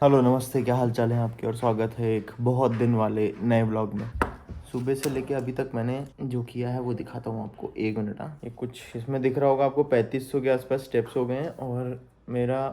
Hello नमस्ते, क्या हाल चाल है आपके। और स्वागत है एक बहुत दिन वाले नए व्लॉग में। सुबह से लेके अभी तक मैंने जो किया है वो दिखाता हूँ आपको। 1 मिनट। हाँ, ये कुछ इसमें दिख रहा होगा आपको। 3500 के आसपास स्टेप्स हो गए हैं और मेरा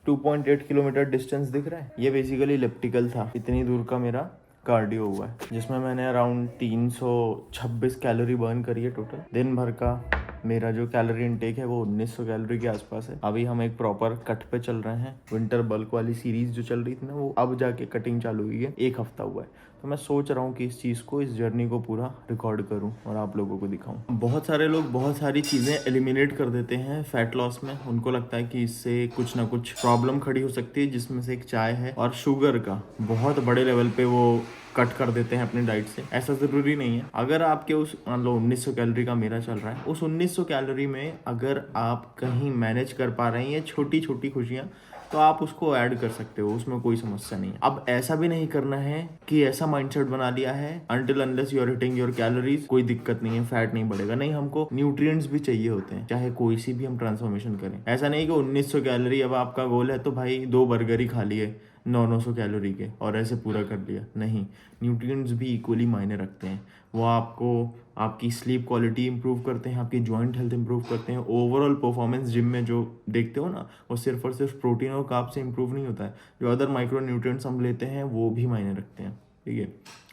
2.8 किलोमीटर डिस्टेंस दिख रहा है। ये बेसिकली इलिप्टिकल था। इतनी दूर का मेरा कार्डियो हुआ है जिसमें मैंने अराउंड 326 कैलोरी बर्न करी है टोटल। दिन भर का मेरा जो कैलोरी इनटेक है वो 1900 कैलोरी के आसपास है। अभी हम एक प्रॉपर कट पे चल रहे हैं। विंटर बल्क वाली सीरीज जो चल रही थी ना, वो अब जाके कटिंग चालू हुई है। 1 हफ्ता हुआ है। तो मैं सोच रहा हूँ कि इस चीज़ को, इस जर्नी को पूरा रिकॉर्ड करूँ और आप लोगों को दिखाऊँ। बहुत सारे लोग बहुत सारी चीज़ें एलिमिनेट कर देते हैं फैट लॉस में। उनको लगता है कि इससे कुछ ना कुछ प्रॉब्लम खड़ी हो सकती है, जिसमें से एक चाय है और शुगर का बहुत बड़े लेवल पे वो कट कर देते हैं अपनी डाइट से। ऐसा ज़रूरी नहीं है। अगर आपके उस मान लो 1900 कैलोरी का मेरा चल रहा है, उस 1900 कैलोरी में अगर आप कहीं मैनेज कर पा रहे हैं छोटी छोटी खुशियाँ, तो आप उसको ऐड कर सकते हो, उसमें कोई समस्या नहीं है। अब ऐसा भी नहीं करना है कि ऐसा माइंडसेट बना लिया है until unless you are hitting your calories कोई दिक्कत नहीं है, फैट नहीं बढ़ेगा। नहीं, हमको न्यूट्रिएंट्स भी चाहिए होते हैं, चाहे कोई सी भी हम ट्रांसफॉर्मेशन करें। ऐसा नहीं कि 1900 कैलोरी अब आपका गोल है तो भाई 2 बर्गर ही खा लिए 900 कैलोरी के और ऐसे पूरा कर लिया। नहीं, न्यूट्रिएंट्स भी इक्वली मायने रखते हैं। वो आपको आपकी स्लीप क्वालिटी इंप्रूव करते हैं, आपकी जॉइंट हेल्थ इंप्रूव करते हैं। ओवरऑल परफॉर्मेंस जिम में जो देखते हो ना, वो सिर्फ और सिर्फ प्रोटीन और कार्ब से इंप्रूव नहीं होता है। जो अदर माइक्रो न्यूट्रिएंट्स हम लेते हैं वो भी मायने रखते हैं। ठीक है,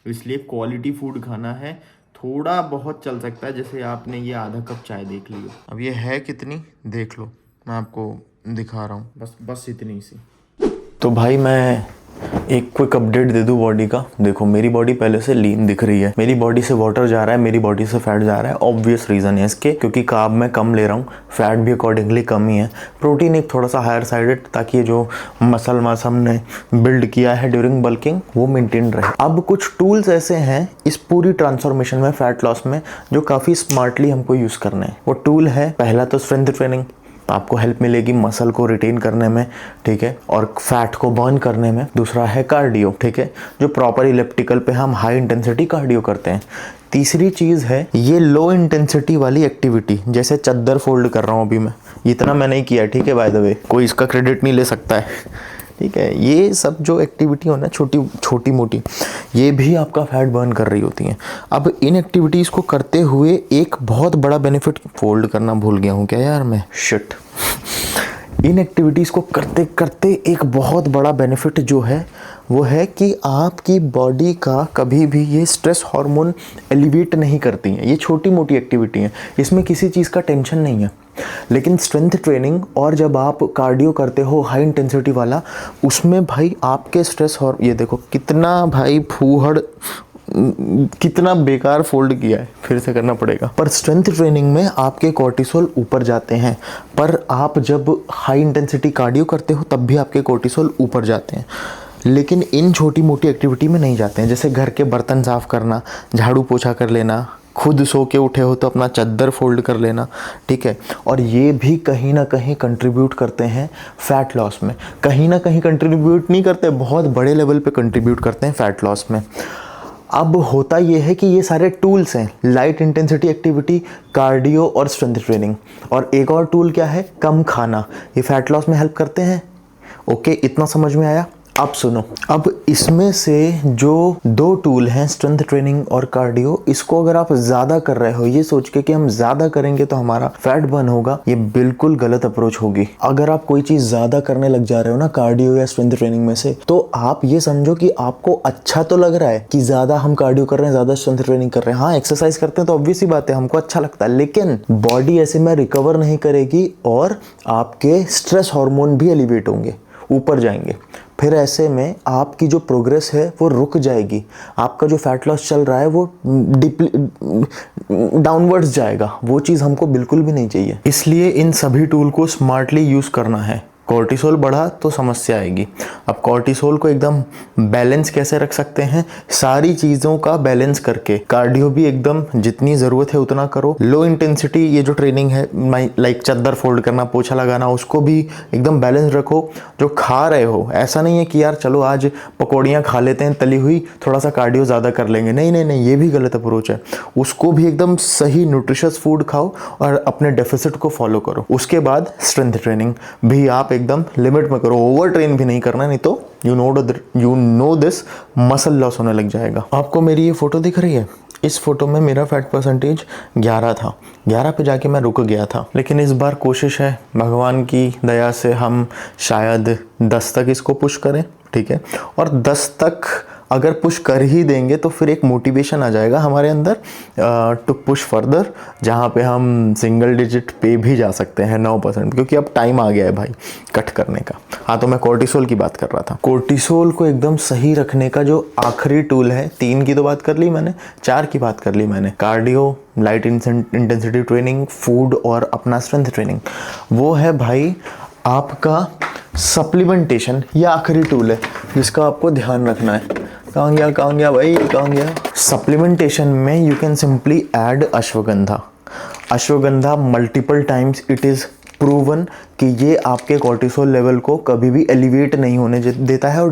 इसलिए क्वालिटी फूड खाना है। थोड़ा बहुत चल सकता है, जैसे आपने ये आधा कप चाय देख ली हो। अब ये है कितनी देख लो, मैं आपको दिखा रहा हूँ। बस इतनी सी। तो भाई मैं एक क्विक अपडेट दे दूं बॉडी का। देखो, मेरी बॉडी पहले से लीन दिख रही है। मेरी बॉडी से वाटर जा रहा है, मेरी बॉडी से फैट जा रहा है। ऑब्वियस रीजन है इसके, क्योंकि कार्ब मैं कम ले रहा हूँ, फैट भी अकॉर्डिंगली कम ही है। प्रोटीन एक थोड़ा सा हायर साइडेड, ताकि ये जो मसल मास हमने बिल्ड किया है ड्यूरिंग बल्किंग वो मेंटेन रहे। अब कुछ टूल्स ऐसे हैं इस पूरी ट्रांसफॉर्मेशन में, फैट लॉस में, जो काफ़ी स्मार्टली हमको यूज़ करने हैं। वो टूल है, पहला तो स्ट्रेंथ ट्रेनिंग। आपको हेल्प मिलेगी मसल को रिटेन करने में, ठीक है, और फैट को बर्न करने में। दूसरा है कार्डियो, ठीक है, जो प्रॉपर इलिप्टिकल पे हम हाई इंटेंसिटी कार्डियो करते हैं। तीसरी चीज़ है ये लो इंटेंसिटी वाली एक्टिविटी, जैसे चद्दर फोल्ड कर रहा हूँ अभी मैं। इतना मैंने ही किया, ठीक है, बाय द वे, कोई इसका क्रेडिट नहीं ले सकता है। ठीक है, ये सब जो एक्टिविटी हो ना, छोटी छोटी मोटी, ये भी आपका फैट बर्न कर रही होती हैं। अब इन एक्टिविटीज़ को करते हुए एक बहुत बड़ा बेनिफिट, फोल्ड करना भूल गया हूँ क्या यार मैं, शिट। इन एक्टिविटीज़ को करते करते एक बहुत बड़ा बेनिफिट जो है वो है कि आपकी बॉडी का कभी भी ये स्ट्रेस हार्मोन एलिवेट नहीं करती हैं। ये छोटी मोटी एक्टिविटी हैं, इसमें किसी चीज़ का टेंशन नहीं है। लेकिन स्ट्रेंथ ट्रेनिंग और जब आप कार्डियो करते हो हाई इंटेंसिटी वाला, उसमें भाई आपके स्ट्रेस, और ये देखो कितना भाई फूहड़, कितना बेकार फोल्ड किया है, फिर से करना पड़ेगा। पर स्ट्रेंथ ट्रेनिंग में आपके कोर्टिसोल ऊपर जाते हैं, पर आप जब हाई इंटेंसिटी कार्डियो करते हो तब भी आपके कोर्टिसोल ऊपर जाते हैं। लेकिन इन छोटी मोटी एक्टिविटी में नहीं जाते हैं, जैसे घर के बर्तन साफ करना, झाड़ू पोछा कर लेना, खुद सो के उठे हो तो अपना चद्दर फोल्ड कर लेना, ठीक है। और ये भी कहीं ना कहीं कंट्रीब्यूट करते हैं फैट लॉस में। कहीं ना कहीं कंट्रीब्यूट नहीं करते, बहुत बड़े लेवल पे कंट्रीब्यूट करते हैं फैट लॉस में। अब होता ये है कि ये सारे टूल्स हैं, लाइट इंटेंसिटी एक्टिविटी, कार्डियो और स्ट्रेंथ ट्रेनिंग। और एक और टूल क्या है, कम खाना। ये फैट लॉस में हेल्प करते हैं। ओके, इतना समझ में आया। अब सुनो, अब इसमें से जो 2 टूल हैं, स्ट्रेंथ ट्रेनिंग और कार्डियो, इसको अगर आप ज़्यादा कर रहे हो ये सोच के कि हम ज़्यादा करेंगे तो हमारा फैट बर्न होगा, ये बिल्कुल गलत अप्रोच होगी। अगर आप कोई चीज़ ज़्यादा करने लग जा रहे हो ना कार्डियो या स्ट्रेंथ ट्रेनिंग में से, तो आप ये समझो कि आपको अच्छा तो लग रहा है कि ज़्यादा हम कार्डियो कर रहे हैं, ज़्यादा स्ट्रेंथ ट्रेनिंग कर रहे हैं। हाँ, एक्सरसाइज करते हैं तो ऑब्वियस ही बात है, हमको अच्छा लगता है, लेकिन बॉडी ऐसे में रिकवर नहीं करेगी और आपके स्ट्रेस हार्मोन भी एलिवेट होंगे, ऊपर जाएंगे। फिर ऐसे में आपकी जो प्रोग्रेस है वो रुक जाएगी। आपका जो फैट लॉस चल रहा है वो डाउनवर्ड्स जाएगा। वो चीज़ हमको बिल्कुल भी नहीं चाहिए। इसलिए इन सभी टूल को स्मार्टली यूज़ करना है। कॉर्टिसोल बढ़ा तो समस्या आएगी। अब कॉर्टिसोल को एकदम बैलेंस कैसे रख सकते हैं, सारी चीज़ों का बैलेंस करके। कार्डियो भी एकदम जितनी ज़रूरत है उतना करो। लो इंटेंसिटी ये जो ट्रेनिंग है, लाइक चद्दर फोल्ड करना, पोछा लगाना, उसको भी एकदम बैलेंस रखो। जो खा रहे हो, ऐसा नहीं है कि यार चलो आज पकौड़ियाँ खा लेते हैं तली हुई, थोड़ा सा कार्डियो ज़्यादा कर लेंगे। नहीं नहीं नहीं, ये भी गलत अप्रोच है। उसको भी एकदम सही न्यूट्रिशियस फूड खाओ और अपने डेफिसिट को फॉलो करो। उसके बाद स्ट्रेंथ ट्रेनिंग भी आप एकदम लिमिट में करो, ओवर ट्रेन भी नहीं करना, नहीं तो you know this muscle loss होने लग जाएगा। आपको मेरी ये फोटो दिख रही है, इस फोटो में मेरा फैट परसेंटेज 11 था, 11 पे जाके मैं रुक गया था। लेकिन इस बार कोशिश है भगवान की दया से हम शायद 10 तक इसको पुश करें, ठीक है। और 10 तक अगर पुश कर ही देंगे तो फिर एक मोटिवेशन आ जाएगा हमारे अंदर टू पुश फर्दर, जहाँ पे हम सिंगल डिजिट पे भी जा सकते हैं 9%, क्योंकि अब टाइम आ गया है भाई कट करने का। हाँ, तो मैं कोर्टिसोल की बात कर रहा था। कोर्टिसोल को एकदम सही रखने का जो आखिरी टूल है, 3 की तो बात कर ली मैंने, 4 की बात कर ली मैंने, cardio, light intensity training, food और अपना स्ट्रेंथ ट्रेनिंग, वो है भाई आपका सप्लीमेंटेशन। ये आखिरी टूल है जिसका आपको ध्यान रखना है। कहाँ गया भाई, कहाँ गया? सप्लीमेंटेशन में you can simply add ashwagandha. Ashwagandha multiple times it is proven कि ये आपके कोर्टिसोल लेवल को कभी भी एलिवेट नहीं होने देता है।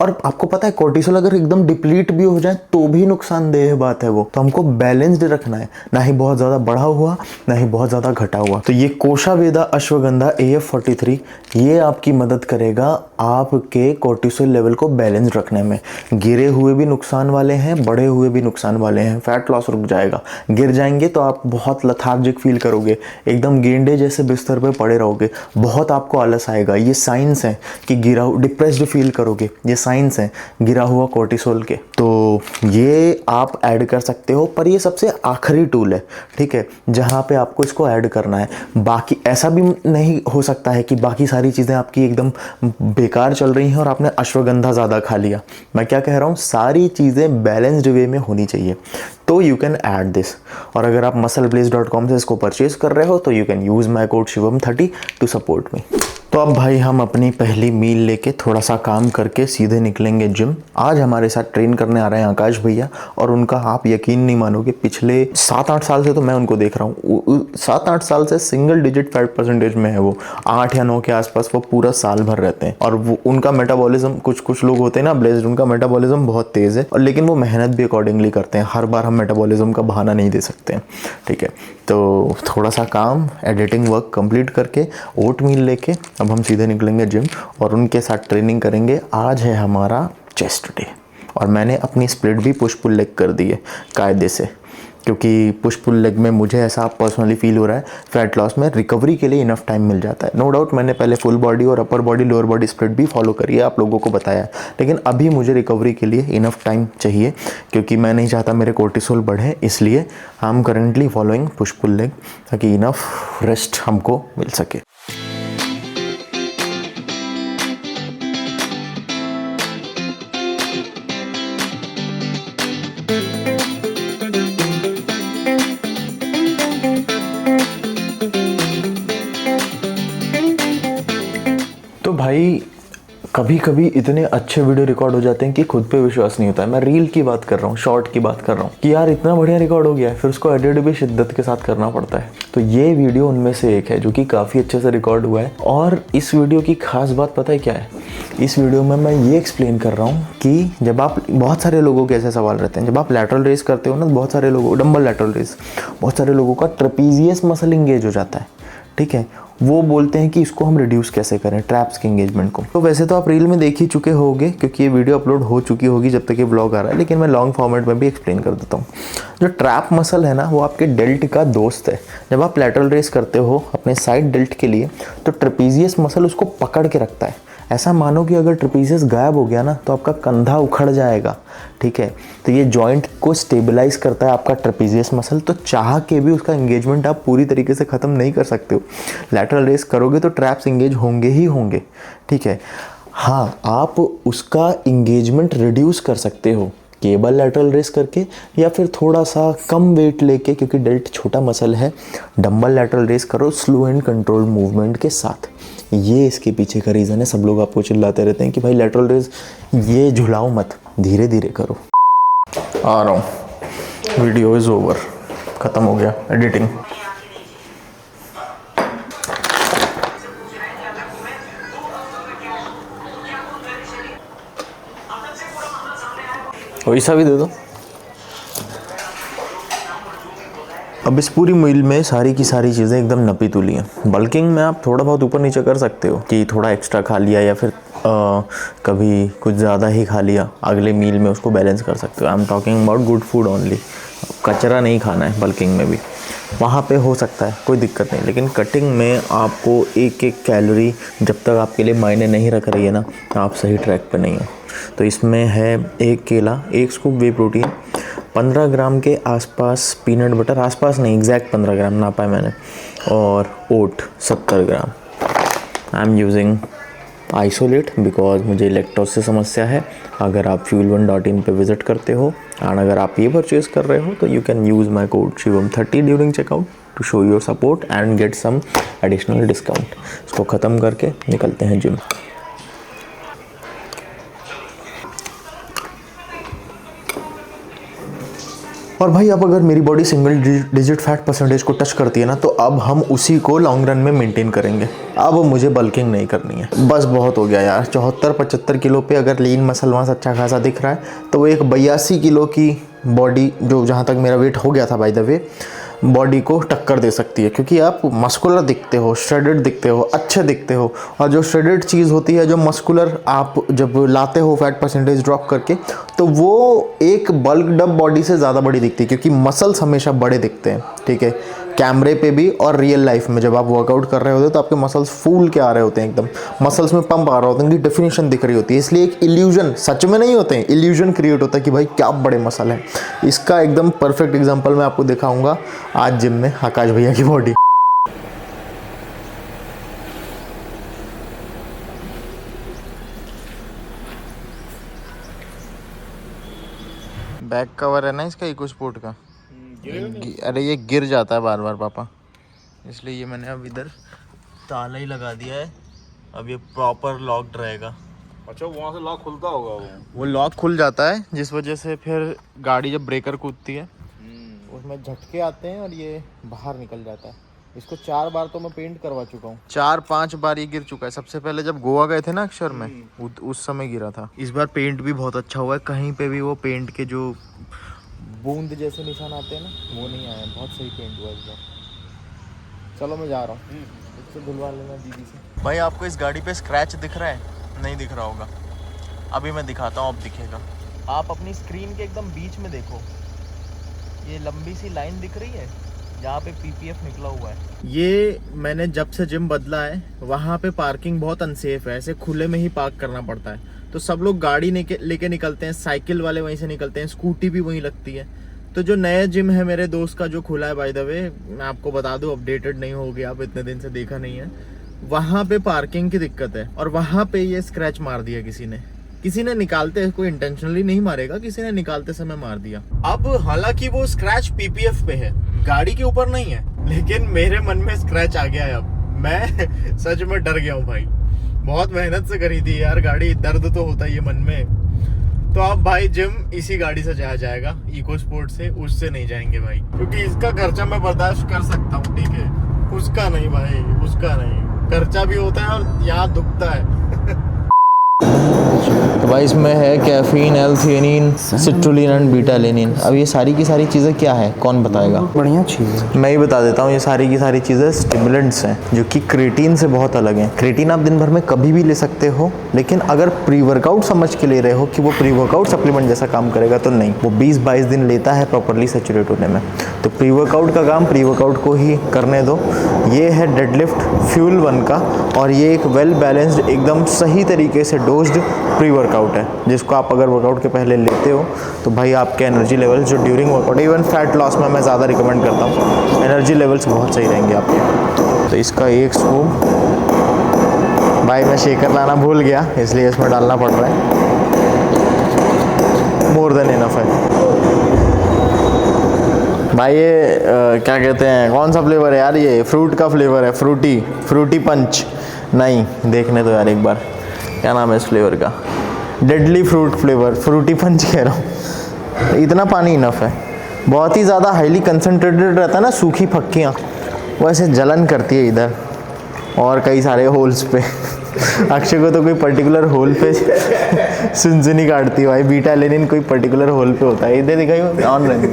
और आपको पता है कोर्टिसोल अगर एकदम डिप्लीट भी हो जाए तो भी नुकसानदेह बात है वो। तो हमको बैलेंस्ड रखना है, ना ही बहुत ज़्यादा बढ़ा हुआ ना ही बहुत ज़्यादा घटा हुआ। तो ये कोशावेदा अश्वगंधा AF43 ये आपकी मदद करेगा आपके कोर्टिसोल लेवल को बैलेंस रखने में। गिरे हुए भी नुकसान वाले हैं, बढ़े हुए भी नुकसान वाले हैं। फैट लॉस रुक जाएगा, गिर जाएंगे तो आप बहुत लथार्जिक फील करोगे, एकदम गेंडे जैसे बिस्तर पे पड़े रहोगे, बहुत आपको आलस आएगा। ये साइंस है कि डिप्रेस्ड फील करोगे, ये साइंस है गिरा हुआ कोर्टिसोल के। तो ये आप ऐड कर सकते हो, पर ये सबसे आखिरी टूल है, ठीक है, जहाँ पे आपको इसको ऐड करना है। बाकी ऐसा भी नहीं हो सकता है कि बाकी सारी चीज़ें आपकी एकदम बेकार चल रही हैं और आपने अश्वगंधा ज़्यादा खा लिया। मैं क्या कह रहा हूँ, सारी चीज़ें बैलेंस्ड वे में होनी चाहिए, तो यू कैन ऐड दिस। और अगर आप muscleblaze.com से इसको परचेज कर रहे हो तो you can use my code shivam30 to support me. तो अब भाई हम अपनी पहली मील लेके थोड़ा सा काम करके सीधे निकलेंगे जिम। आज हमारे साथ ट्रेन करने आ रहे हैं आकाश भैया, और उनका आप यकीन नहीं मानोगे, पिछले 7-8 साल से तो मैं उनको देख रहा हूँ। 7-8 साल से सिंगल डिजिट फैट परसेंटेज में है वो, 8 या 9 के आसपास वो पूरा साल भर रहते हैं। और वो उनका मेटाबॉलिज्म, कुछ लोग होते हैं ना ब्लेस्ड, उनका मेटाबॉलिज्म बहुत तेज़ है, और लेकिन वो मेहनत भी अकॉर्डिंगली करते हैं। हर बार हम मेटाबॉलिज्म का बहाना नहीं दे सकते हैं, ठीक है। तो थोड़ा सा काम, एडिटिंग वर्क कंप्लीट करके ओट मील लेके अब हम सीधे निकलेंगे जिम और उनके साथ ट्रेनिंग करेंगे। आज है हमारा चेस्ट डे और मैंने अपनी स्प्लिट भी पुश पुल लेग कर दी है कायदे से, क्योंकि पुश पुल लेग में मुझे ऐसा पर्सनली फील हो रहा है फैट लॉस में रिकवरी के लिए इनफ टाइम मिल जाता है। नो डाउट मैंने पहले फुल बॉडी और upper body lower body split भी फॉलो करी है, आप लोगों को बताया है, लेकिन अभी मुझे रिकवरी के लिए इनफ टाइम चाहिए, क्योंकि मैं नहीं चाहता मेरे कोर्टिसोल बढ़े। इसलिए I am currently following push pull leg, ताकि इनफ रेस्ट हमको मिल सके। भाई कभी कभी इतने अच्छे वीडियो रिकॉर्ड हो जाते हैं कि खुद पे विश्वास नहीं होता है। मैं रील की बात कर रहा हूँ, शॉर्ट की बात कर रहा हूँ कि यार इतना बढ़िया रिकॉर्ड हो गया है, फिर उसको एडिट भी शिद्दत के साथ करना पड़ता है। तो ये वीडियो उनमें से एक है जो कि काफ़ी अच्छे से रिकॉर्ड हुआ है। और इस वीडियो की खास बात पता है क्या है? इस वीडियो में मैं ये एक्सप्लेन कर रहा हूँ कि जब आप, बहुत सारे लोगों के ऐसे सवाल रहते हैं, जब आप लैटरल रेस करते हो ना, बहुत सारे लोगों, डंबल लैटरल रेस, बहुत सारे लोगों का ट्रेपीजियस मसल इंगेज हो जाता है, ठीक है। वो बोलते हैं कि इसको हम रिड्यूस कैसे करें, ट्रैप्स के एंगेजमेंट को। तो वैसे तो आप रील में देख ही चुके होंगे क्योंकि ये वीडियो अपलोड हो चुकी होगी जब तक ये ब्लॉग आ रहा है, लेकिन मैं लॉन्ग फॉर्मेट में भी एक्सप्लेन कर देता हूँ। जो ट्रैप मसल है ना, वो आपके डेल्ट का दोस्त है। जब आप लैटरल रेस करते हो अपने साइड डेल्ट के लिए, तो ट्रेपीजियस मसल उसको पकड़ के रखता है। ऐसा मानो कि अगर ट्रेपीजियस गायब हो गया ना तो आपका कंधा उखड़ जाएगा, ठीक है। तो ये जॉइंट को स्टेबलाइज करता है आपका ट्रेपीजियस मसल। तो चाह के भी उसका एंगेजमेंट आप पूरी तरीके से ख़त्म नहीं कर सकते हो। लैटरल रेस करोगे तो ट्रैप्स एंगेज होंगे ही होंगे, ठीक है। हाँ, आप उसका एंगेजमेंट रिड्यूस कर सकते हो केबल लैटरल रेस करके, या फिर थोड़ा सा कम वेट लेके, क्योंकि डेल्ट छोटा मसल है, डंबल लैटरल रेस करो स्लो एंड कंट्रोल मूवमेंट के साथ। ये इसके पीछे का रीज़न है। सब लोग आपको चिल्लाते रहते हैं कि भाई लैटरल रेस ये झुलाओ मत, धीरे धीरे करो। आ रहा हूँ, वीडियो इज़ ओवर, ख़त्म हो गया एडिटिंग। वैसा भी दे दो। अब इस पूरी मील में सारी की सारी चीज़ें एकदम नपी तुली हैं। बल्किंग में आप थोड़ा बहुत ऊपर नीचे कर सकते हो कि थोड़ा एक्स्ट्रा खा लिया या फिर कभी कुछ ज़्यादा ही खा लिया, अगले मील में उसको बैलेंस कर सकते हो। I am talking about good food only. कचरा नहीं खाना है बल्किंग में भी, वहाँ पे हो सकता है कोई दिक्कत नहीं, लेकिन कटिंग में आपको एक एक कैलोरी जब तक आपके लिए मायने नहीं रख रही है ना, आप सही ट्रैक पे नहीं हो। तो इसमें है 1 केला, 1 स्कूप वे प्रोटीन, 15 ग्राम के आसपास पीनट बटर, आसपास नहीं एग्जैक्ट 15 ग्राम नापा है मैंने, और ओट 70 ग्राम। I am using isolate because मुझे लैक्टोज से समस्या है। अगर आप fuel1.in पे विज़िट करते हो और अगर आप ये परचेज़ कर रहे हो तो you can use my code शिवम30 during checkout to show your support and get some additional discount. इसको ख़त्म करके निकलते हैं जिम। और भाई अब अगर मेरी body single digit fat percentage को टच करती है ना, तो अब हम उसी को लॉन्ग रन में मेंटेन करेंगे। अब मुझे बल्किंग नहीं करनी है, बस बहुत हो गया यार। 74-75 किलो पे अगर लीन मसल मास अच्छा खासा दिख रहा है, तो वो एक 82 किलो की बॉडी, जो जहाँ तक मेरा वेट हो गया था बाय द वे, बॉडी को टक्कर दे सकती है। क्योंकि आप मस्कुलर दिखते हो, श्रेडेड दिखते हो, अच्छे दिखते हो, और जो श्रेडेड चीज़ होती है, जो मस्कुलर आप जब लाते हो फैट परसेंटेज ड्रॉप करके, तो वो एक बल्कड अप बॉडी से ज़्यादा बड़ी दिखती है, क्योंकि मसल्स हमेशा बड़े दिखते हैं, ठीक है, कैमरे पे भी और रियल लाइफ में। जब आप वर्कआउट कर रहे होते हो तो आपके मसल्स फूल के आ रहे होते हैं, एकदम मसल्स में पंप आ रहा होता है, उनकी डेफिनेशन दिख रही होती है। इसलिए एक इल्यूजन, सच में नहीं होते हैं, इल्यूजन क्रिएट होता है कि भाई क्या बड़े मसल हैं। इसका एकदम परफेक्ट एग्जांपल मैं आपको दिखाऊंगा आज जिम में आकाश भैया की बॉडी। बैक कवर है ना इसका इको स्पोर्ट का, अरे ये गिर जाता है बार बार पापा, इसलिए ये मैंने अब इधर ताला ही लगा दिया है। अब ये प्रॉपर लॉक्ड रहेगा। अच्छा, वहाँ से लॉक खुलता होगा? वो लॉक खुल जाता है, जिस वजह से फिर गाड़ी जब ब्रेकर कूदती है उसमें झटके आते हैं और ये बाहर निकल जाता है। इसको 4 बार तो मैं पेंट करवा चुका हूँ, 4-5 बार ये गिर चुका है। सबसे पहले जब गोवा गए थे ना अक्षर में, उस समय गिरा था। इस बार पेंट भी बहुत अच्छा हुआ है, कहीं पे भी वो पेंट के जो बूंद जैसे निशान आते हैं ना, वो नहीं आए। बहुत सही पेंट हुआ इस बार। चलो मैं जा रहा हूँ, इससे धुलवा लेना दीदी से। भाई आपको इस गाड़ी पे स्क्रैच दिख रहा है? नहीं दिख रहा होगा, अभी मैं दिखाता हूँ, अब दिखेगा। आप अपनी स्क्रीन के एकदम बीच में देखो, ये लंबी सी लाइन दिख रही है जहाँ पे PPF निकला हुआ है। ये मैंने जब से जिम बदला है, वहाँ पे पार्किंग बहुत अनसेफ है, ऐसे खुले में ही पार्क करना पड़ता है। तो सब लोग गाड़ी लेके निकलते हैं, साइकिल वाले वहीं से निकलते हैं, स्कूटी भी वहीं लगती है। तो जो नया जिम है मेरे दोस्त का जो खुला है, बाय द वे मैं आपको बता दूं, अपडेटेड नहीं हो गया, आप इतने दिन से देखा नहीं है, वहाँ पे पार्किंग की दिक्कत है। और वहाँ पे ये स्क्रैच मार दिया किसी ने निकालते, कोई इंटेंशनली नहीं मारेगा, किसी ने निकालते समय मार दिया। अब हालांकि वो स्क्रैच PPF पे है, गाड़ी के ऊपर नहीं है, लेकिन मेरे मन में स्क्रैच आ गया है। अब मैं सच में डर गया हूँ भाई, बहुत मेहनत से करी थी यार गाड़ी, दर्द तो होता ही है मन में। तो अब भाई जिम इसी गाड़ी से जाया जाएगा, इको स्पोर्ट से, उससे नहीं जाएंगे भाई, क्योंकि इसका खर्चा मैं बर्दाश्त कर सकता हूँ, ठीक है, उसका नहीं भाई, उसका नहीं। खर्चा भी होता है और यहाँ दुखता है। तो भाई इसमें है कैफीन, एल-थियोनीन, सिट्रुलिन एंड बीटा-एलेनिन। अब ये सारी की सारी चीज़ें क्या है, कौन बताएगा? बढ़िया चीज़ है, मैं ही बता देता हूँ। ये सारी की सारी चीज़ें स्टिमुलेंट्स हैं, जो कि क्रेटीन से बहुत अलग हैं। क्रेटीन आप दिन भर में कभी भी ले सकते हो, लेकिन अगर प्री वर्कआउट समझ के ले रहे हो कि वो प्री वर्कआउट सप्लीमेंट जैसा काम करेगा, तो नहीं, वो 20-22 दिन लेता है प्रॉपरली सैचुरेट होने में। तो प्री वर्कआउट का काम प्री वर्कआउट को ही करने दो। ये है डेडलिफ्ट fuel1 का, और ये एक वेल बैलेंस्ड, एकदम सही तरीके से डोज्ड प्री वर्कआउट है, जिसको आप अगर वर्कआउट के पहले लेते हो तो भाई आपके एनर्जी लेवल्स जो during workout, even fat loss में मैं ज़्यादा रिकमेंड करता हूँ, एनर्जी लेवल्स बहुत सही रहेंगे आपके। तो इसका 1 स्कूप, भाई मैं शेकर लाना भूल गया, इसलिए इसमें डालना पड़ रहा है, मोर देन इनफ है भाई। ये क्या कहते हैं, कौन सा फ्लेवर है यार? ये फ्रूट का फ्लेवर है, फ्रूटी पंच। नहीं, देखने दो यार एक बार, क्या नाम है इस फ्लेवर का? डेडली फ्रूट फ्लेवर, फ्रूटी पंच कह रहा हूँ। इतना पानी इनफ है। बहुत ही ज़्यादा हाईली कंसनट्रेटेड रहता है ना, सूखी फक्कियाँ, वो ऐसे जलन करती है इधर और कई सारे होल्स पे। अक्षय को तो कोई पर्टिकुलर होल पे सुनसुनी काटती है भाई, बीटा-एलेनिन कोई पर्टिकुलर होल पे होता है। इधर दिखाई ऑन रहे,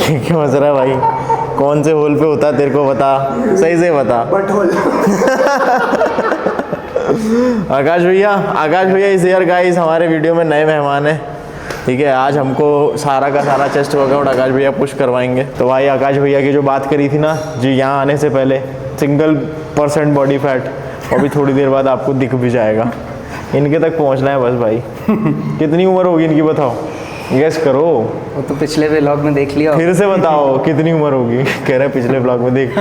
क्यों हंस रहा है भाई? कौन से होल पे होता है तेरे को बता, सही से बता। But whole. आकाश भैया इस ईयर गाइस हमारे वीडियो में नए मेहमान हैं। ठीक है, आज हमको सारा का सारा चेस्ट वर्कआउट आकाश भैया पुश करवाएंगे। तो भाई आकाश भैया की जो बात करी थी ना जी, यहाँ आने से पहले 1% बॉडी फैट, अभी थोड़ी देर बाद आपको दिख भी जाएगा। इनके तक पहुँचना है बस भाई। कितनी उम्र होगी इनकी बताओ, गेस करो। वो तो पिछले व्लॉग में देख लिया। फिर से बताओ कितनी उम्र होगी? कह रहे पिछले ब्लॉग में देख।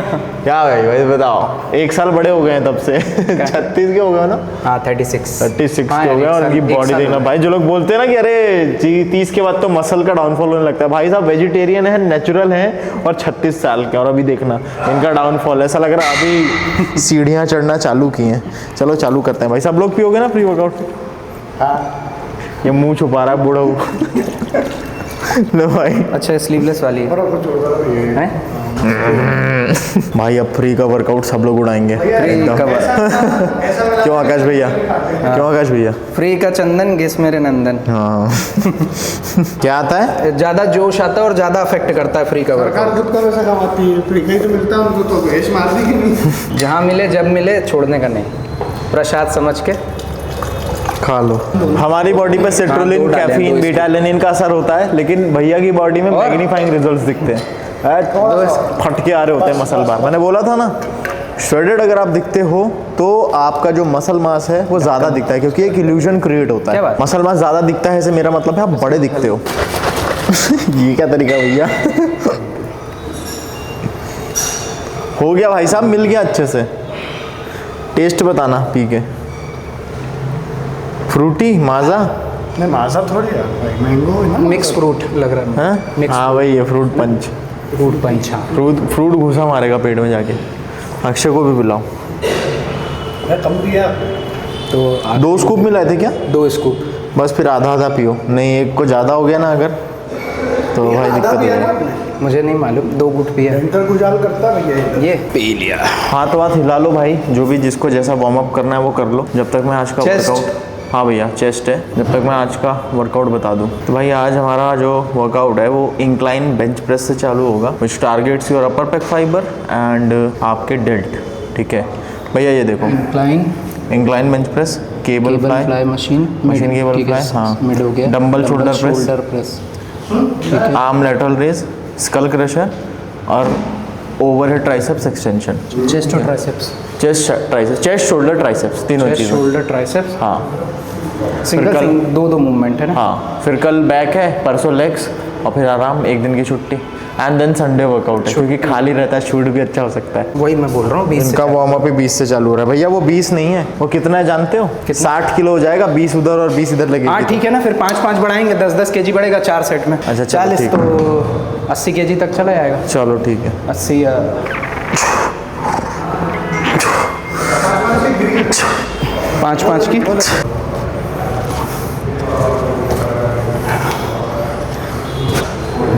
क्या भाई बताओ, 1 साल बड़े हो गए हैं तब से। 36 के हो गए ना? हाँ 36 के हो गए। और उनकी बॉडी देखना भाई, जो लोग बोलते हैं ना कि अरे 30 के बाद तो मसल का डाउनफॉल होने लगता है, भाई साहब वेजिटेरियन है, नेचुरल है और 36 साल के, और अभी देखना इनका डाउनफॉल। ऐसा लग रहा है अभी सीढ़ियाँ चढ़ना चालू की हैं। चलो चालू करते हैं भाई। सब लोग पियोगे ना प्री वर्कआउट? ये मुंह छुपा रहा है बूढ़ा। लो भाई। अच्छा स्लीवलेस वाली है भाई, अब फ्री का वर्कआउट सब लोग उड़ाएंगे एकदम। क्यों आकाश भैया? क्यों आकाश भैया? फ्री का चंदन गेस मेरे नंदन। हाँ। क्या आता है? ज्यादा जोश आता है और ज्यादा अफेक्ट करता है फ्री का सरकार वर्कआउट। खुद का पैसा कमाती है, फ्री कहीं तो मिलता है उनको, तो भेज मार दी कि नहीं? जहाँ मिले जब मिले छोड़ने का नहीं, प्रसाद समझ के खा लो। हमारी बॉडी पे सिट्रुलिन, दो डालें, कैफीन, दो बीटा एलेनिन का असर होता है, लेकिन भैया की बॉडी में मैग्नीफाइंग रिजल्ट्स दिखते हैं। फटके आ रहे होते हैं मसल बार। मैंने बोला था ना, श्रेडेड अगर आप दिखते हो तो आपका जो मसल मास है वो ज़्यादा दिखता है, क्योंकि एक इल्यूजन क्रिएट होता है। मसल मास ज़्यादा दिखता है, इससे मेरा मतलब है आप बड़े दिखते हो। ये क्या तरीका भैया? हो गया भाई साहब, मिल गया अच्छे से। टेस्ट बताना पी के। फ्रूटी माजा? नहीं माजा थोड़ी है भाई, मैंगो है ना। मिक्स फ्रूट लग रहा है। हैं? हाँ भाई, ये फ्रूट पंच। Fruit punch. हाँ फ्रूट घुसा मारेगा पेट में जाके। अक्षय को भी पिलाओ। कम दिया तो 2 स्कूप मिलाए थे क्या? 2 स्कूप बस फिर आधा आधा पियो, नहीं एक को ज़्यादा हो गया ना अगर, तो भाई दिक्कत हो जाएगी। मुझे नहीं मालूम, 2 गुट पिया। इंटरकुजाल करता भैया ये पी लिया। हाथ वाथ हिला लो भाई, जो भी जिसको जैसा वार्म अप करना है वो कर लो, जब तक मैं आज का Chest? वर्कआउट। हाँ भैया चेस्ट है, जब तक मैं आज का वर्कआउट बता दूं। तो भाई आज हमारा जो वर्कआउट है वो इंक्लाइन बेंच प्रेस से चालू होगा, which targets your upper pec fibre and आपके डेल्ट। ठीक है भैया, ये देखो incline bench press, cable fly machine cable fly, हाँ, मिड हो गया, dumbbell shoulder press, arm lateral raise, skull crusher और ओवरहेड ट्राइसेप्स एक्सटेंशन। चेस्ट और ट्राइसेप्स, चेस्ट शोल्डर ट्राइसेप्स, तीनों चीज़ें। शोल्डर ट्राइसेप्स, हाँ सिंगल 2 मूवमेंट है ना। हाँ, फिर कल बैक है, परसों लेग्स, और फिर आराम, एक दिन की छुट्टी, एंड देन संडे वर्कआउट है, क्योंकि खाली रहता है, शूट भी अच्छा हो सकता है। वही मैं बोल रहा हूँ, 20 इनका वार्म अप ही 20 से चालू हो रहा है भैया। वो 20 नहीं है, वो कितना है जानते हो? 60 किलो हो जाएगा, 20 उधर और 20 इधर लगेगी। हाँ ठीक है ना, फिर 5-5 बढ़ाएंगे, 10-10 केजी बढ़ेगा 4 सेट में। अच्छा 40 ठीक तो 80 केजी तक चला जाएगा। चलो ठीक है। 80 5-5 की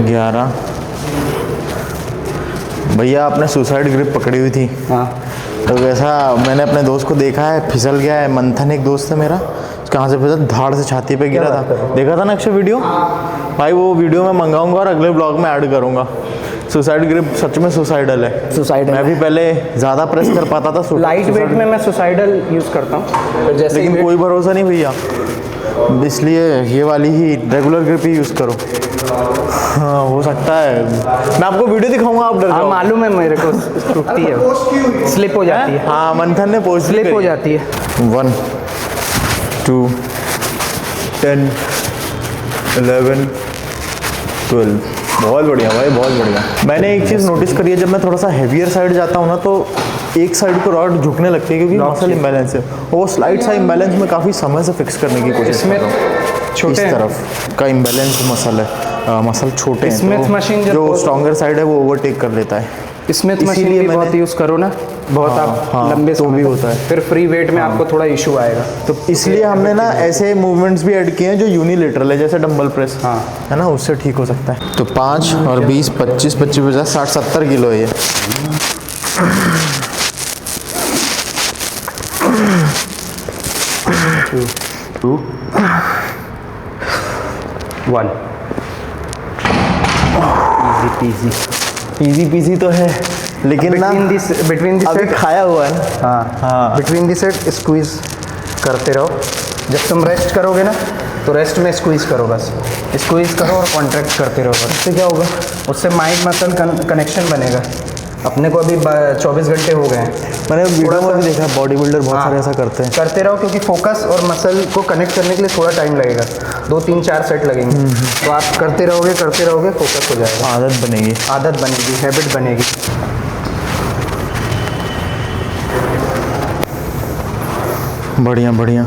11। भैया आपने सुसाइड ग्रिप पकड़ी हुई थी। हाँ तो वैसा मैंने अपने दोस्त को देखा है, फिसल गया है। मंथन एक दोस्त है मेरा, कहाँ से फिसल, धाड़ से छाती पे गिरा था। देखा था ना अक्षय वीडियो? भाई वो वीडियो मैं मंगाऊंगा और अगले ब्लॉग में ऐड करूंगा। सुसाइड ग्रिप सच में सुसाइडल है। सुसाइडल मैं भी पहले ज़्यादा प्रेस कर पाता था, लाइट वेट में मैं सुसाइडल यूज़ करता हूँ, जैसे लेकिन कोई भरोसा नहीं भैया, इसलिए ये वाली ही रेगुलर ग्रिप ही यूज़ करो। हाँ हो सकता है, मैं आपको वीडियो दिखाऊंगा, आप डर जाओ। मालूम है मेरे को, टूटती है, स्लिप हो जाती है। हाँ मंथन ने पोस्ट स्लिप हो जाती है। 1 2 10 11 12। बहुत बढ़िया भाई, बहुत बढ़िया। मैंने एक चीज़ नोटिस करी है, जब मैं थोड़ा सा हैवियर साइड जाता हूँ ना, तो एक साइड को रॉड झुकने लगती है, क्योंकि मसल इम्बैलेंस है। वो स्लाइड सा इम्बैलेंस में काफ़ी समय से फिक्स करने की कोशिश कर रहा हूँ। छोटे इस तरफ का इम्बैलेंस मसल है, मसल छोटे हैं, स्मिथ तो मशीन जो स्ट्रॉन्गर साइड है वो ओवरटेक कर लेता है। स्मिथ मशीन इसीलिए भी बहुत मैंने- यूज़ करो ना, बहुत आप लंबे तो समय भी तक, होता है। फिर फ्री वेट में आपको थोड़ा इशू आएगा। तो इसलिए हमने ना ऐसे मूवमेंट्स भी ऐड किए हैं जो यूनिलेटरल है, जैसे डंबल प्रेस, हाँ। है ना, उससे ठीक हो सकता है। तो 5 और 20 25 25 50 60 70 किलो है ये। टू 1 इजी पीजी तो है, लेकिन ना बिटवीन दिस अभी खाया हुआ है। हाँ, बिटवीन दिस सेट स्क्वीज करते रहो। जब तुम रेस्ट करोगे ना तो रेस्ट में स्क्वीज करो, बस स्क्वीज करो और कॉन्ट्रैक्ट करते रहो। बस उससे क्या होगा? उससे माइंड मसल कनेक्शन बनेगा। अपने को अभी 24 घंटे हो गए हैं। मैंने वीडियो में भी देखा, बॉडी बिल्डर बहुत सारे ऐसा करते हैं। करते रहो, क्योंकि फोकस और मसल को कनेक्ट करने के लिए थोड़ा टाइम लगेगा, 2-3-4 सेट लगेंगे। तो आप करते रहोगे फोकस हो जाएगा, आदत बनेगी, हैबिट बनेगी। बढ़िया बढ़िया।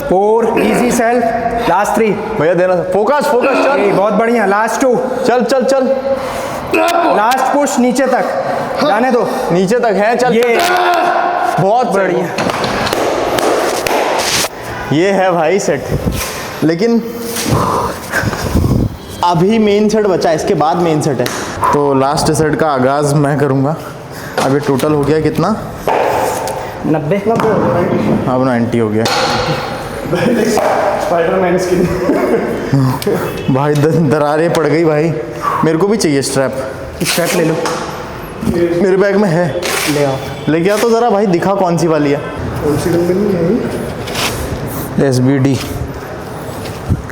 4 इजी सेल्फ, लास्ट 3 भैया देना, फोकस फोकस, चल बहुत बढ़िया, लास्ट 2 चल चल चल, लास्ट पुश नीचे तक जाने दो, नीचे तक है, चल ये बहुत बढ़िया। ये है भाई सेट, लेकिन अभी मेन सेट बचा है, इसके बाद मेन सेट है। तो लास्ट सेट का आगाज़ मैं करूँगा। अभी टोटल हो गया कितना? 90 अब 90 हो गया स्पाइडरमैन स्किन। भाई दरारें पड़ गई भाई। मेरे को भी चाहिए स्ट्रैप ले लो, मेरे बैग में है, ले आओ। लेके आ तो ज़रा भाई, दिखा कौन सी वाली है। कौन सी कंपनी है? SBD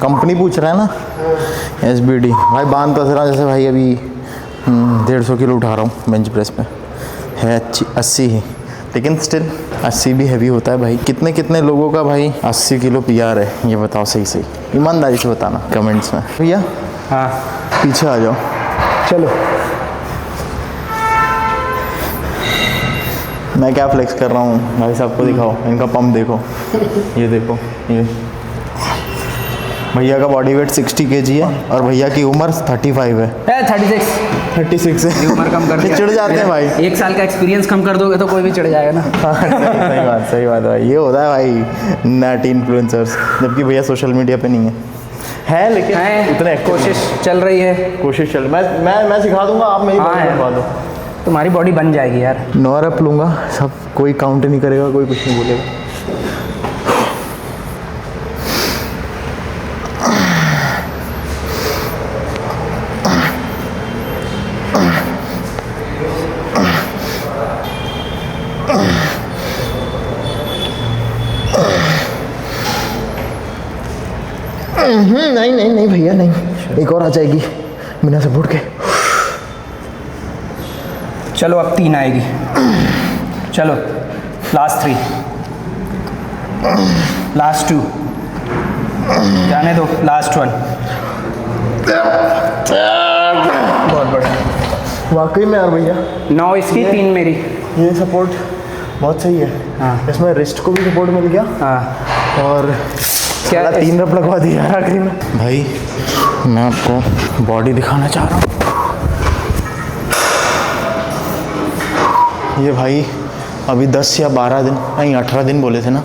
कंपनी पूछ रहा है ना, SBD। भाई बांध तो रहा जैसे भाई अभी 150 किलो उठा रहा हूँ बेंच प्रेस पे, है अच्छी 80 ही, लेकिन स्टिल 80 भी हैवी होता है भाई। कितने कितने लोगों का भाई 80 किलो PR है, ये बताओ सही सही, ईमानदारी से बताना कमेंट्स में। भैया हाँ पीछे आ जाओ, चलो। मैं क्या फ्लेक्स कर रहा हूँ भाई साहब को दिखाओ, इनका पंप देखो, ये देखो, ये भैया का बॉडी वेट 60 kg है और भैया की उम्र 35 है। 36 है। उम्र कम कर दिया, चिढ़ जाते हैं भाई। 1 साल का एक्सपीरियंस कम कर दोगे तो कोई भी चढ़ जाएगा ना। सही बात भाई, ये होता है भाई नेट इन्फ्लुएंसर्स, जबकि भैया सोशल मीडिया पे नहीं है लेकिन उतने कोशिश चल रही है, कोशिश चल, मैं सिखा दूंगा, आप मेरी बॉडी बनवा दो, तुम्हारी बॉडी बन जाएगी यार। 9 रप लूँगा, सब कोई काउंट नहीं करेगा, कोई कुछ नहीं बोलेगा। नहीं भैया नहीं, एक और आ जाएगी बिना सपोर्ट के। चलो अब 3 आएगी, चलो लास्ट 3, लास्ट 2, जाने दो, लास्ट 1। बहुत बढ़िया, वाकई में यार भैया 9 इसकी, 3 मेरी। ये सपोर्ट बहुत सही है। हाँ। इसमें रिस्ट को भी सपोर्ट मिल गया। हाँ, और क्या 3 रप लगवा दिया यार आखिरी में। भाई मैं आपको बॉडी दिखाना चाह रहा हूँ। ये भाई अभी 10 या 12 दिन, नहीं 18 दिन बोले थे ना,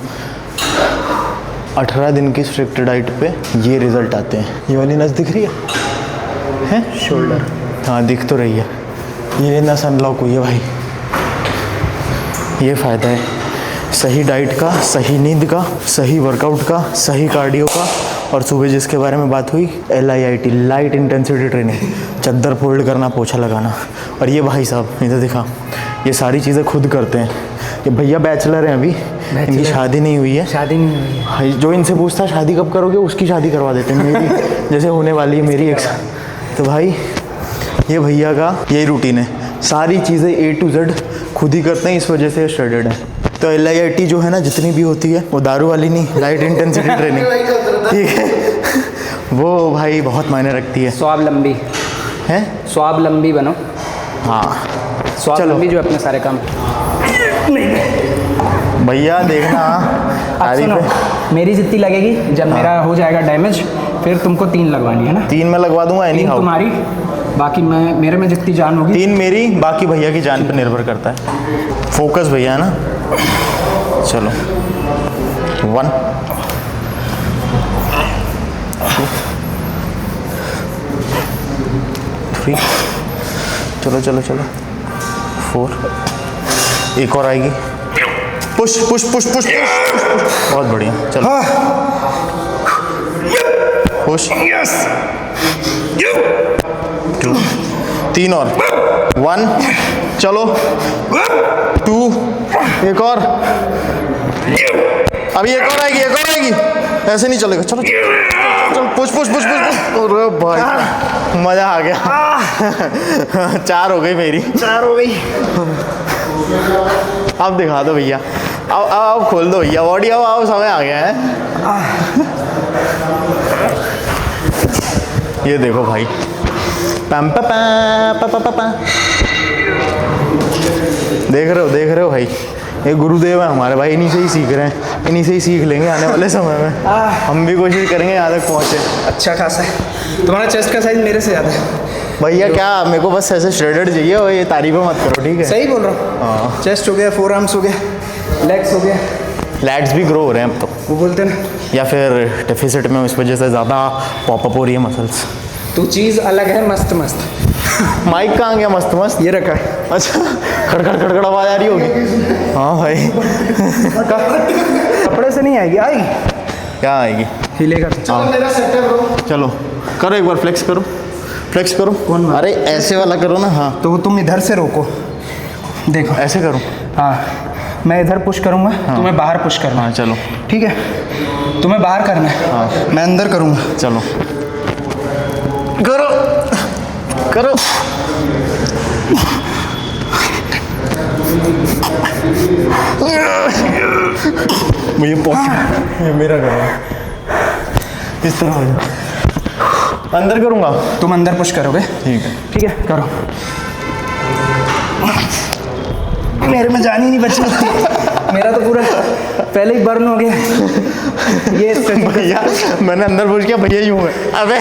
18 दिन की स्ट्रिक्ट डाइट पे ये रिजल्ट आते हैं। ये वाली नस दिख रही है शोल्डर, हाँ दिख तो रही है, ये नस अनलॉक हुई है भाई। ये फ़ायदा है सही डाइट का, सही नींद का, सही वर्कआउट का, सही कार्डियो का, और सुबह जिसके बारे में बात हुई LIIT, लाइट इंटेंसिटी ट्रेनिंग, चद्दर फोल्ड करना, पोछा लगाना। और ये भाई साहब इधर दिखा, ये सारी चीज़ें खुद करते हैं। ये भैया बैचलर हैं अभी, इनकी शादी नहीं हुई है। शादी नहीं हुई है। भाई जो इनसे पूछता शादी कब करोगे, उसकी शादी करवा देते हैं, मेरी जैसे होने वाली है मेरी एक। तो भाई ये भैया का यही रूटीन है, सारी चीज़ें A to Z खुद ही करते हैं, इस वजह से श्रेडेड है। तो LIIT जो है ना, जितनी भी होती है वो दारू वाली नहीं, लाइट इंटेंसिटी ट्रेनिंग, ठीक है, वो भाई बहुत मायने रखती है। स्वावलंबी हैं, स्वावलंबी बनो। हाँ स्वावलंबी जो अपने सारे काम। भैया देखना अब सुनो, मेरी जितनी लगेगी, जब मेरा हो जाएगा डैमेज, फिर तुमको 3 लगवानी है ना। 3 में लगवा दूंगा, एनी 3 हाउ। तुम्हारी, बाकी मैं, मेरे में जितनी जान होगी। 3 मेरी, बाकी भैया की जान पर निर्भर करता है। फोकस भैया है ना। चलो 1 2 3, चलो चलो चलो 4, एक और आएगी, पुश पुश पुश पुश, बहुत बढ़िया, चलो पुश, 2 3 और 1 चलो 2 एक और अभी एक और आएगी ऐसे नहीं चलेगा चलो चलो पुश अरे भाई मजा आ गया 4 हो गई मेरी 4 हो गई। अब दिखा दो भैया अब खोल दो भैया बॉडी अब समय आ गया है। ये देखो भाई पम पा पा पा पा पा देख रहे हो भाई ये गुरुदेव है हमारे भाई, इन्हीं से ही सीख रहे हैं, इन्हीं से ही सीख लेंगे आने वाले समय में। हम भी कोशिश करेंगे यहाँ तक पहुँचे। अच्छा खासा है। तुम्हारा चेस्ट का साइज मेरे से ज़्यादा है भैया। क्या मेरे को बस ऐसे श्रेडेड चाहिए और ये तारीफें मत करो ठीक है। सही बोल रहा हूँ। हाँ चेस्ट हो गया, फोर आर्म्स हो गया, लेग्स हो गया, लैट्स भी ग्रो हो रहे हैं अब तो, वो बोलते हैं ना, या फिर डेफिसिट में इस वजह से ज़्यादा पॉपअप हो रही है मसल्स। तो चीज़ अलग है मस्त मस्त। माइक कहाँ गया मस्त मस्त? ये रखा है। अच्छा खड़खड़ आवाज़ आ रही होगी। हाँ भाई कपड़े से नहीं आएगी, आएगी क्या आएगी? हिलेगा। मेरा सेटअप ब्रो। चलो करो एक बार फ्लेक्स करो। कौन? अरे ऐसे वाला करो ना। हाँ तो तुम इधर से रोको, देखो ऐसे करूँ? हाँ मैं इधर पुश करूँगा, तुम्हें बाहर पुश करना है। हाँ चलो ठीक है, तुम्हें बाहर करना है। हाँ मैं अंदर करूँगा। चलो करो मुझे पहुँच मेरा करो इस तरह हो जाए। अंदर करूँगा, तुम अंदर पुश करोगे। ठीक है करो। मेरे में जान ही नहीं बची इतनी। मेरा तो पूरा पहले ही बर्न हो गया। ये भैया मैंने अंदर पूछ किया भैया यूँ है। अबे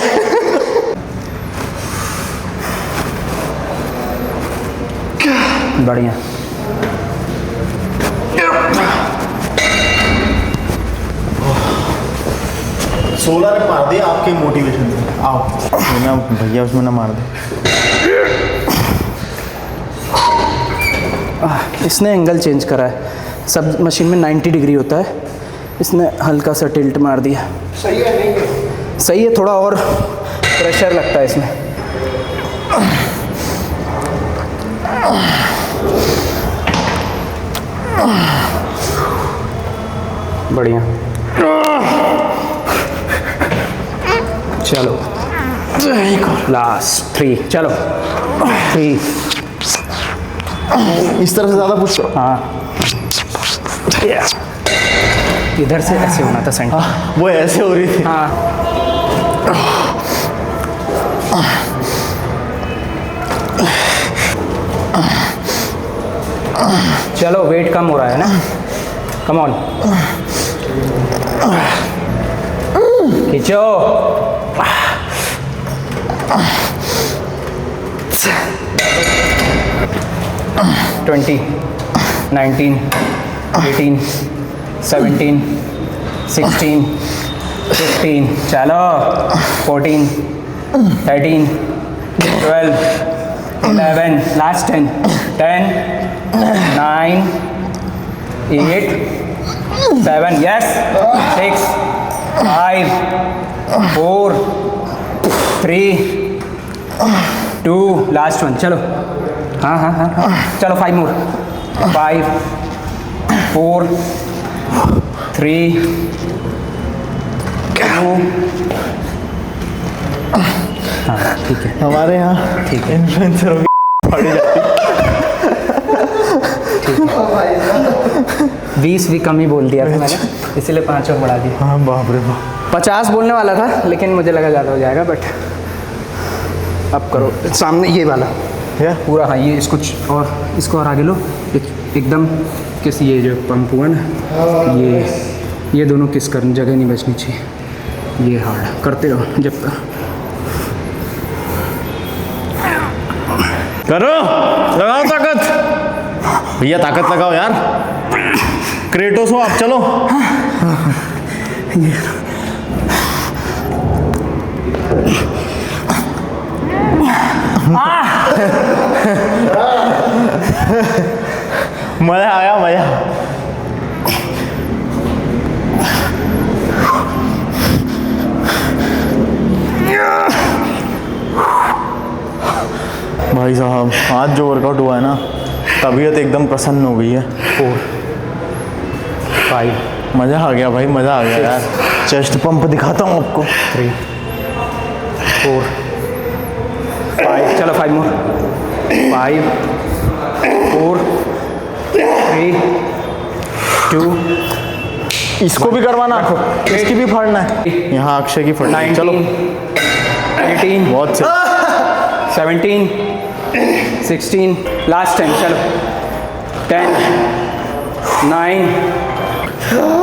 बढ़िया। सोलर मार दिया आपके मोटिवेशन से। आओ भैया उसमें ना मार दे। इसने एंगल चेंज करा है। सब मशीन में 90 डिग्री होता है, इसने हल्का सा टिल्ट मार दिया। सही है नहीं? सही है, थोड़ा और प्रेशर लगता है इसमें। बढ़िया। चलो लास्ट 3। चलो 3। इस तरफ से ज़्यादा पुश करो। हाँ इधर से ऐसे होना था सेंटर। वो ऐसे हो रही थी। हाँ चलो वेट कम हो रहा है ना। कम ऑन खींचो। 20, 19, 18, 17, 16, 15, चलो 14, 13, 12, 11, लास्ट 10, 9, 8, 7, yes, 6, 5, 4, 3, 2, लास्ट 1। चलो हाँ चलो 5 मोर। 5, 4, 3, 2। हाँ ठीक है। हमारे यहाँ ठीक है। इन्फ्लुएंसरों की बढ़ी जाती है। 20 भी कम ही बोल दिया था मैंने, इसीलिए 5 और बढ़ा दिया। हाँ बाप रे बाप। 50 बोलने वाला था लेकिन मुझे लगा ज़्यादा हो जाएगा, बट अब करो सामने ये वाला क्या पूरा। हाँ ये इसको और इसको और आगे लो। एकदम किस, ये जो पंप हुआ ना, ये दोनों किस करने जगह नहीं बचनी चाहिए। ये हार्ड करते रहो जब तक। करो, लगाओ ताकत भैया, ताकत लगाओ यार। क्रेटोस हो आप, चलो। मजा आया, मजा। भाई साहब आज जो वर्कआउट हुआ है ना, तबीयत एकदम प्रसन्न हो गई है। 4 5 मज़ा आ गया भाई, मज़ा आ गया यार। चेस्ट पंप दिखाता हूँ आपको। 3 4 5 चलो 5 मोर 5 4 3 2 इसको भी करवाना, इसकी भी फाड़ना है। यहाँ अक्षय की फटना है। 19 चलो 18 बहुत से 17 16 लास्ट टाइम चलो 10 9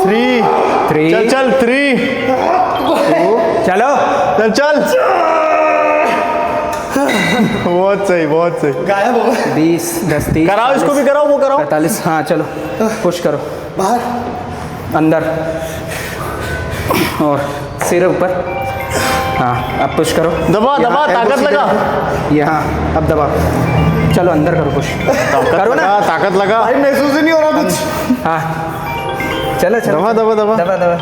3 चल चल 3 चलो चल चल। बहुत सही बहुत सही। 20 10 30 कराओ, इसको भी कराओ, वो कराओ। 45 हाँ चलो पुश करो बाहर अंदर और सिर ऊपर। हाँ अब पुश करो, दबा यहाँ दबा, elbow ताकत सीधे लगा। ऊपर। यहाँ अब दबा, चलो अंदर करो पुश करो ना। ताकत लगा। भाई महसूस ही नहीं हो रहा कुछ। हाँ चलो चलो दबा दबा दबा। दबा दबा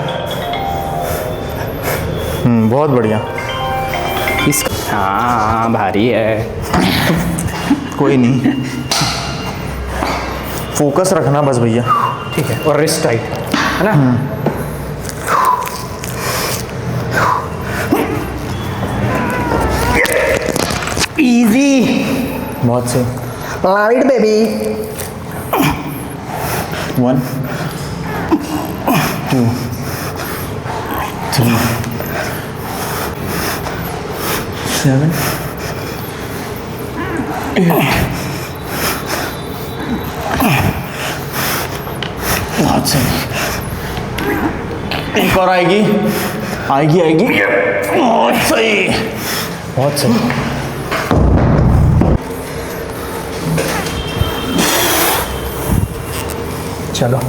बहुत बढ़िया। इसका हाँ भारी है। कोई नहीं, फोकस रखना बस भैया। ठीक है और रिस्ट टाइट है ना। इजी बहुत सही। लाइट बेबी 1 2 3 7 बहुत सही। एक और आएगी आएगी आएगी। बहुत सही बहुत सही। चलो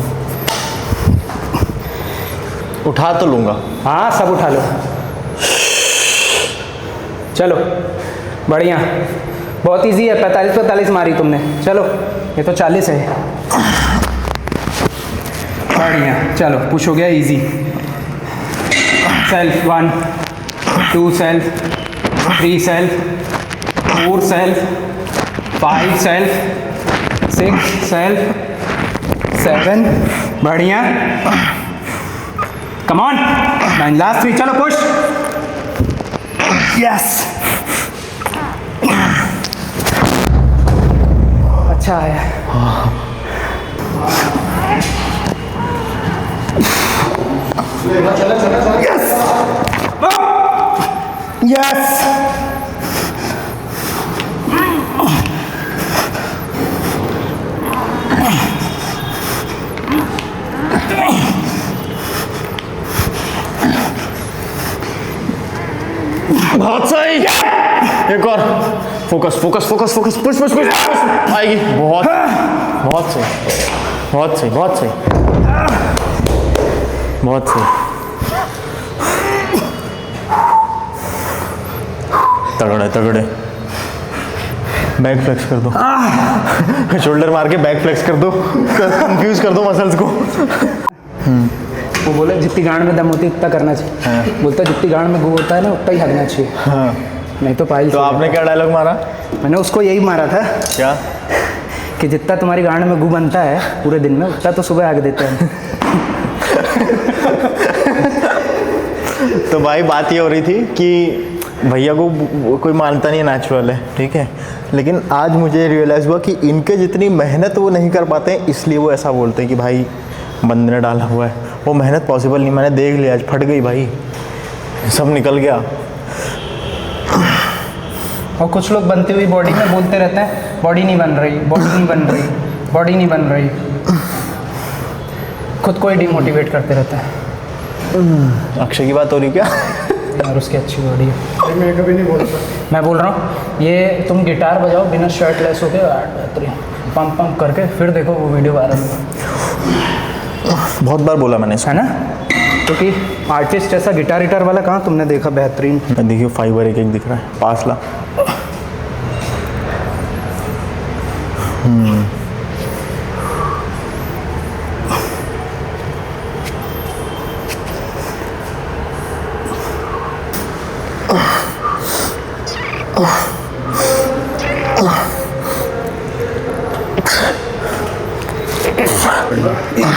उठा तो लूंगा। हाँ सब उठा लो। चलो बढ़िया, बहुत इजी है। 45 मारी तुमने, चलो ये तो 40 है। बढ़िया चलो पुश हो गया easy. Self 1 2 self 3 self 4 self 5 self 6 self 7 बढ़िया। कम ऑन 9 लास्ट 3 चलो पुश। यस अच्छा आया। यस बहुत सही। एक और focus focus focus focus push push push आएगी। बहुत बहुत सही बहुत सही बहुत सही बहुत सही। तगड़े तगड़े। बैक फ्लेक्स कर दो। शोल्डर मार के बैक फ्लेक्स कर दो, कंफ्यूज कर दो मसल्स को। वो बोले जितनी गांड में दम होती है उतना करना चाहिए। बोलता जितनी गांड में गू होता है ना उतना ही हगना चाहिए। हाँ। नहीं तो पाइल। तो आपने क्या डायलॉग मारा? मैंने उसको यही मारा था क्या? कि जितना तुम्हारी गांड में गू बनता है पूरे दिन में उतना तो सुबह आग देते हैं। तो भाई बात ये हो रही थी कि भैया को कोई मानता नहीं, नेचुरल है, ठीक है। लेकिन आज मुझे रियलाइज़ हुआ कि इनके जितनी मेहनत वो नहीं कर पाते हैं, इसलिए वो ऐसा बोलते हैं कि भाई बंदे ने डाला हुआ है। वो मेहनत पॉसिबल नहीं। मैंने देख लिया, आज फट गई भाई, सब निकल गया। और कुछ लोग बनती हुई बॉडी में बोलते रहते हैं बॉडी नहीं बन रही, बॉडी नहीं बन रही, बॉडी नहीं बन रही। खुद को ही डिमोटिवेट करते रहते हैं। अक्षय की बात हो रही क्या? और उसकी अच्छी बॉडी है। मैं कभी नहीं बोलता। मैं बोल रहा हूँ ये तुम गिटार बजाओ बिना शर्ट लेस होके, बेहतरीन पंप पंप करके, फिर देखो वो वीडियो वायरल होगा। बहुत बार बोला मैंने इसको। है ना, क्योंकि आर्टिस्ट ऐसा गिटार गिटार वाला कहाँ तुमने देखा बेहतरीन। देखिए फाइबर एक एक दिख रहा है, 5 लाख।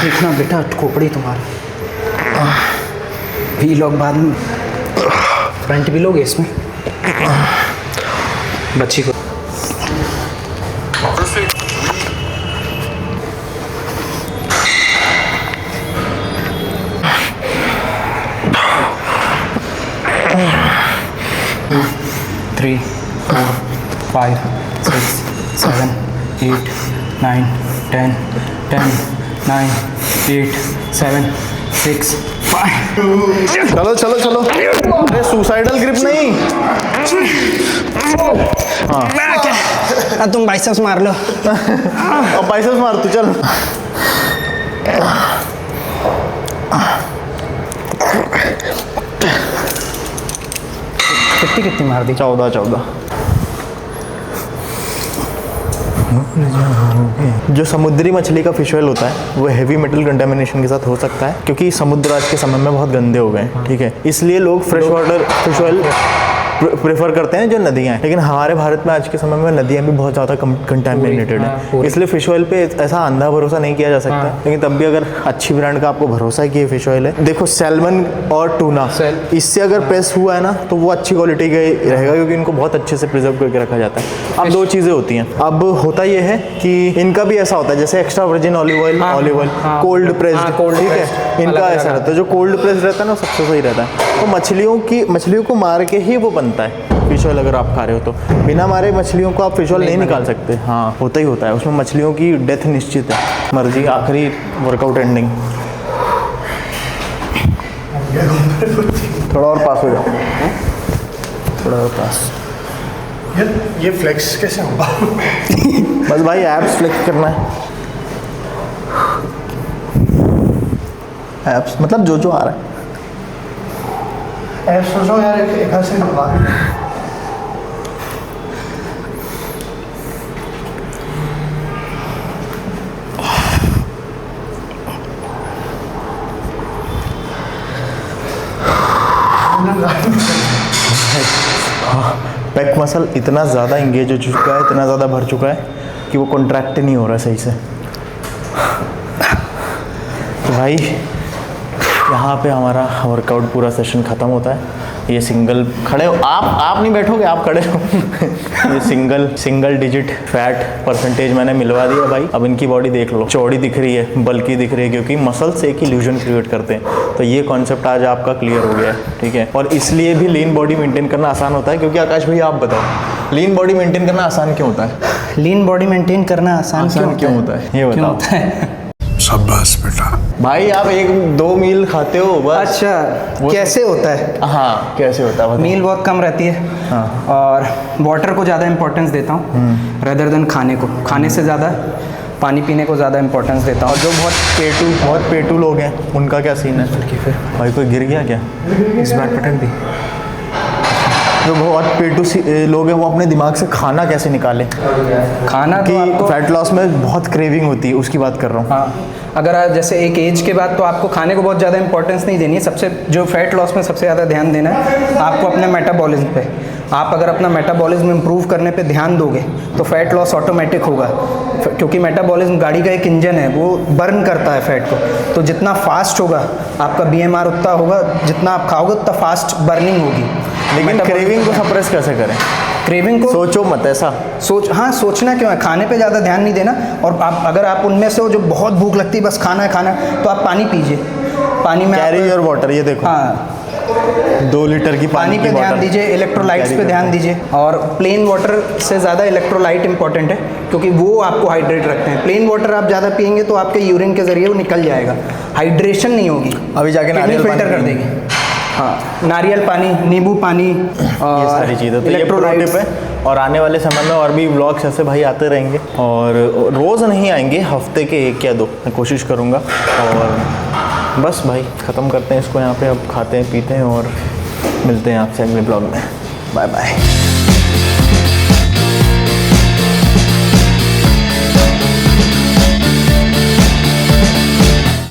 देखना बेटा, खोपड़ी तुम्हारा भी लोग बाद में फ्रंट भी लोगे इसमें बच्ची को। थ्री 4 5 6 7 8 9 10 10 9 8 7 6 5। चलो चलो चलो, अरे सुसाइडल ग्रिप नहीं। तुम बाइसेप्स मार लो। अब बाइसेप्स मार तू, चल। कितनी मार दी? 14। जो समुद्री मछली का फिश ऑयल होता है वो हेवी मेटल कंटामिनेशन के साथ हो सकता है, क्योंकि समुद्र आज के समय में बहुत गंदे हो गए हैं, ठीक है। इसलिए लोग fresh water fish oil prefer करते हैं जो नदियाँ हैं। लेकिन हमारे भारत में आज के समय में नदियाँ भी बहुत ज़्यादा कंटामिनेटेड हैं, इसलिए फिश ऑयल पे ऐसा अंधा भरोसा नहीं किया जा सकता। लेकिन तब भी अगर अच्छी ब्रांड का आपको भरोसा है कि ये फिश ऑयल है, देखो सैल्मन और टूना, इससे अगर पेस्ट हुआ है ना तो वो अच्छी क्वालिटी का रहेगा, क्योंकि इनको बहुत अच्छे से प्रिजर्व करके रखा जाता है। अब 2 चीज़ें होती हैं। अब होता ये है कि इनका भी ऐसा होता है, जैसे extra virgin olive oil cold pressed, ठीक है, इनका ऐसा रहता है। जो कोल्ड प्रेस्ड रहता है ना सबसे सही रहता है। तो मछलियों को मार के ही वो बनता है फिश ऑयल। अगर आप खा रहे हो तो बिना मारे मछलियों को आप फिश ऑयल नहीं निकाल सकते। हाँ, होता ही होता है, उसमें मछलियों की डेथ निश्चित है। मर्जी आखिरी वर्कआउट एंडिंग। थोड़ा और पास हो जाओ, थोड़ा और पास। ये फ्लेक्स कैसे होगा? बस भाई एब्स फ्लेक्स करना है। एब्स मतलब जो आ रहा है। सोचो यार, एक हाथ से दबा। बैक मसल इतना ज़्यादा इंगेज हो चुका है, इतना ज़्यादा भर चुका है कि वो कॉन्ट्रैक्ट नहीं हो रहा सही से। तो भाई यहाँ पे हमारा वर्कआउट पूरा सेशन ख़त्म होता है। ये सिंगल खड़े हो, आप नहीं बैठोगे, आप खड़े हो। ये सिंगल डिजिट फैट परसेंटेज मैंने मिलवा दिया भाई। अब इनकी बॉडी देख लो, चौड़ी दिख रही है, बल्कि दिख रही है, क्योंकि मसल्स एक इल्यूजन क्रिएट करते हैं। तो ये कॉन्सेप्ट आज आपका क्लियर हो गया है, ठीक है। और इसलिए भी लीन बॉडी मेंटेन करना आसान होता है, क्योंकि आकाश भैया आप बताओ, लीन बॉडी मेंटेन करना आसान क्यों होता है? लीन बॉडी मेंटेन करना आसान क्यों होता है? ये बताओ। शाबाश बेटा। भाई आप 1-2 मील खाते हो बस। अच्छा, कैसे होता है? हाँ, कैसे होता है? मील बहुत कम रहती है। हाँ। और वाटर को ज़्यादा इंपॉर्टेंस देता हूँ रेदर देन खाने को। खाने से ज़्यादा पानी पीने को ज़्यादा इंपॉर्टेंस देता हूँ। और जो बहुत पेटू लोग हैं उनका क्या सीन है? फिर भाई कोई गिर गया क्या? इस बार पटक दी। जो बहुत पेटू लोग हैं वो अपने दिमाग से खाना कैसे निकालें? खाना कि तो आपको फैट लॉस में बहुत क्रेविंग होती है, उसकी बात कर रहा हूँ। हाँ, अगर आप जैसे एक एज के बाद तो आपको खाने को बहुत ज़्यादा इंपॉर्टेंस नहीं देनी है। सबसे जो फैट लॉस में सबसे ज़्यादा ध्यान देना है आपको अपने मेटाबॉलिज्म पे। आप अगर अपना मेटाबॉलिज्म इंप्रूव करने पे ध्यान दोगे तो फैट लॉस ऑटोमेटिक होगा, क्योंकि मेटाबॉलिज्म गाड़ी का एक इंजन है, वो बर्न करता है फैट को। तो जितना फास्ट होगा आपका BMR उतना होगा, जितना आप खाओगे उतना फास्ट बर्निंग होगी। लेकिन क्रेविंग को सप्रेस कैसे करें? क्रेविंग को सोचो मत ऐसा। सोचना क्यों है? खाने पे ज़्यादा ध्यान नहीं देना। और अगर आप उनमें से हो जो बहुत भूख लगती है बस खाना है, तो आप पानी पीजिए। पानी में कैरी योर वाटर, ये देखो। हाँ, 2 लीटर की पानी पे ध्यान दीजिए, इलेक्ट्रोलाइट्स पे ध्यान दीजिए। और प्लेन वाटर से ज़्यादा इलेक्ट्रोलाइट इंपॉर्टेंट है, क्योंकि वो आपको हाइड्रेट रखते हैं। प्लेन वाटर आप ज़्यादा पियेंगे तो आपके यूरिन के ज़रिए वो निकल जाएगा, हाइड्रेशन नहीं होगी। अभी जाके नारियल फिल्टर कर देगी। हाँ, नारियल पानी, नींबू पानी, ये सारी चीज़ें तो ये प्रो टिप है। और आने वाले समय में और भी व्लॉग्स ऐसे भाई आते रहेंगे, और रोज़ नहीं आएंगे, हफ्ते के 1 या 2 मैं कोशिश करूँगा। और बस भाई ख़त्म करते हैं इसको यहाँ पे। अब खाते हैं, पीते हैं और मिलते हैं आपसे अगले ब्लॉग में। Bye bye.